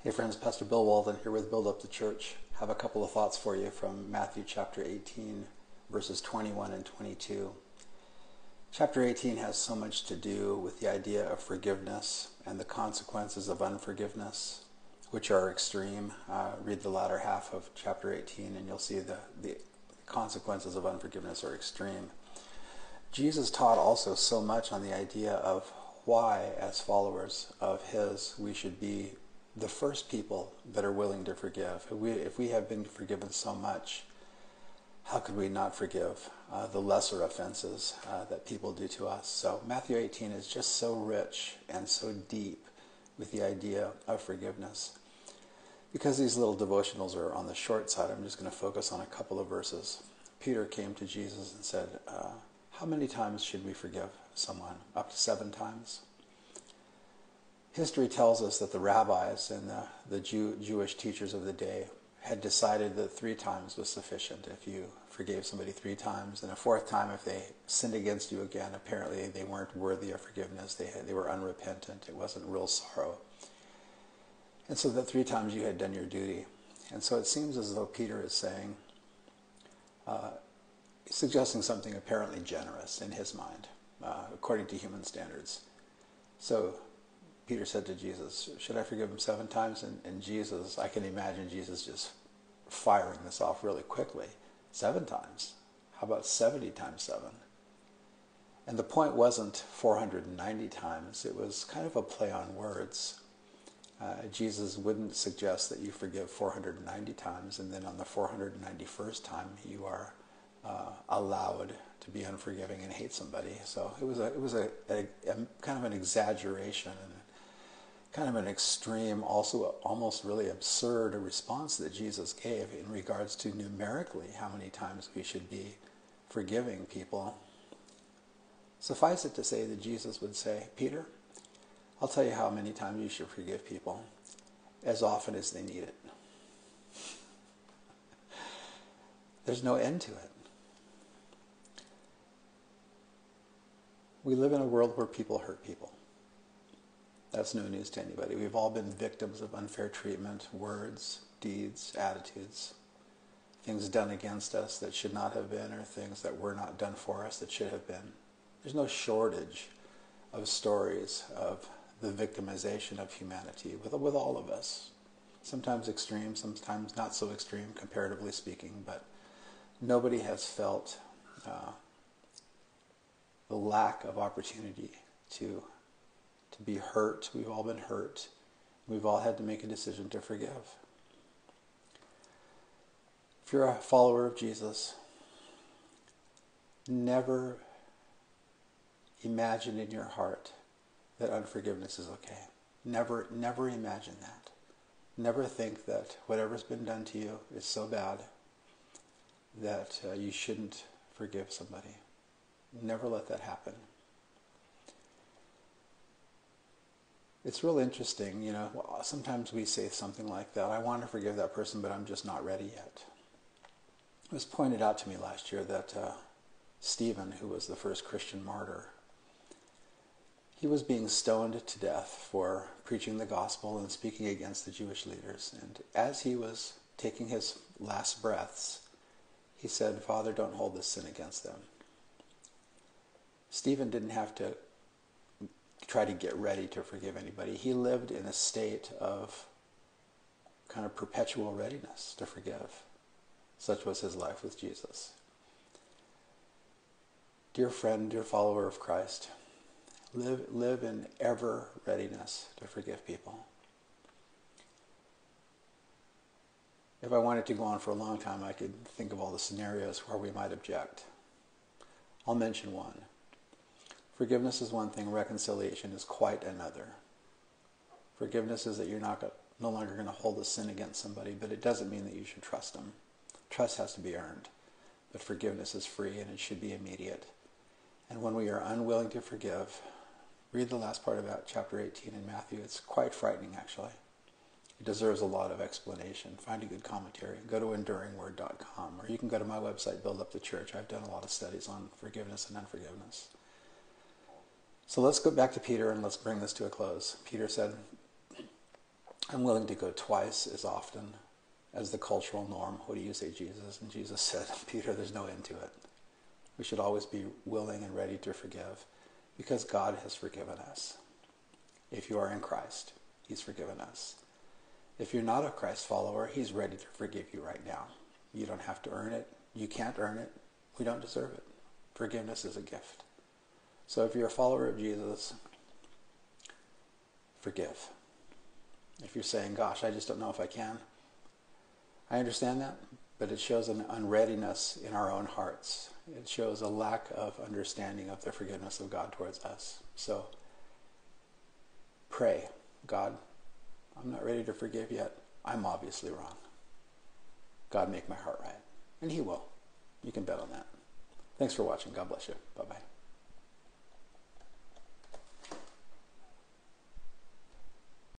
Hey friends, Pastor Bill Walden here with Build Up the Church. I have a couple of thoughts for you from Matthew chapter 18, verses 21 and 22. Chapter 18 has so much to do with the idea of forgiveness and the consequences of unforgiveness, which are extreme. Read the latter half of chapter 18 and you'll see the consequences of unforgiveness are extreme. Jesus taught also so much on the idea of why, as followers of His, we should be the first people that are willing to forgive. If we have been forgiven so much, how could we not forgive the lesser offenses that people do to us? So Matthew 18 is just so rich and so deep with the idea of forgiveness. Because these little devotionals are on the short side, I'm just going to focus on a couple of verses. Peter came to Jesus and said, how many times should we forgive someone? Up to 7 times? History tells us that the rabbis and the Jewish teachers of the day had decided that 3 times was sufficient. If you forgave somebody 3 times, and a 4th time if they sinned against you again, apparently they weren't worthy of forgiveness. They were unrepentant. It wasn't real sorrow. And so that 3 times you had done your duty. And so it seems as though Peter is saying, suggesting something apparently generous in his mind, according to human standards. So Peter said to Jesus, should I forgive him 7 times? And Jesus, I can imagine Jesus just firing this off really quickly. 7 times? How about 70 times 7? And the point wasn't 490 times. It was kind of a play on words. Jesus wouldn't suggest that you forgive 490 times and then on the 491st time you are allowed to be unforgiving and hate somebody. So it was a kind of an exaggeration and kind of an extreme, also almost really absurd response that Jesus gave in regards to numerically how many times we should be forgiving people. Suffice it to say that Jesus would say, Peter, I'll tell you how many times you should forgive people, as often as they need it. There's no end to it. We live in a world where people hurt people. That's no news to anybody. We've all been victims of unfair treatment, words, deeds, attitudes, things done against us that should not have been, or things that were not done for us that should have been. There's no shortage of stories of the victimization of humanity with all of us. Sometimes extreme, sometimes not so extreme, comparatively speaking, but nobody has felt the lack of opportunity to be hurt. We've all been hurt. We've all had to make a decision to forgive. If you're a follower of Jesus, never imagine in your heart that unforgiveness is okay. Never imagine that. Never think that whatever's been done to you is so bad that you shouldn't forgive somebody. Never let that happen. It's real interesting, sometimes we say something like that, I want to forgive that person, but I'm just not ready yet. It was pointed out to me last year that Stephen, who was the first Christian martyr, he was being stoned to death for preaching the gospel and speaking against the Jewish leaders. And as he was taking his last breaths, he said, Father, don't hold this sin against them. Stephen didn't have to try to get ready to forgive anybody. He lived in a state of kind of perpetual readiness to forgive. Such was his life with Jesus. Dear friend, dear follower of Christ, live in ever readiness to forgive people. If I wanted to go on for a long time, I could think of all the scenarios where we might object. I'll mention one. Forgiveness is one thing, reconciliation is quite another. Forgiveness is that you're no longer going to hold a sin against somebody, but it doesn't mean that you should trust them. Trust has to be earned, but forgiveness is free and it should be immediate. And when we are unwilling to forgive, read the last part about chapter 18 in Matthew. It's quite frightening, actually. It deserves a lot of explanation. Find a good commentary. Go to enduringword.com, or you can go to my website, Build Up the Church. I've done a lot of studies on forgiveness and unforgiveness. So let's go back to Peter and let's bring this to a close. Peter said, I'm willing to go twice as often as the cultural norm. What do you say, Jesus? And Jesus said, Peter, there's no end to it. We should always be willing and ready to forgive because God has forgiven us. If you are in Christ, he's forgiven us. If you're not a Christ follower, he's ready to forgive you right now. You don't have to earn it. You can't earn it. We don't deserve it. Forgiveness is a gift. So if you're a follower of Jesus, forgive. If you're saying, gosh, I just don't know if I can, I understand that, but it shows an unreadiness in our own hearts. It shows a lack of understanding of the forgiveness of God towards us. So pray, God, I'm not ready to forgive yet. I'm obviously wrong. God, make my heart right. And he will. You can bet on that. Thanks for watching. God bless you. Bye-bye.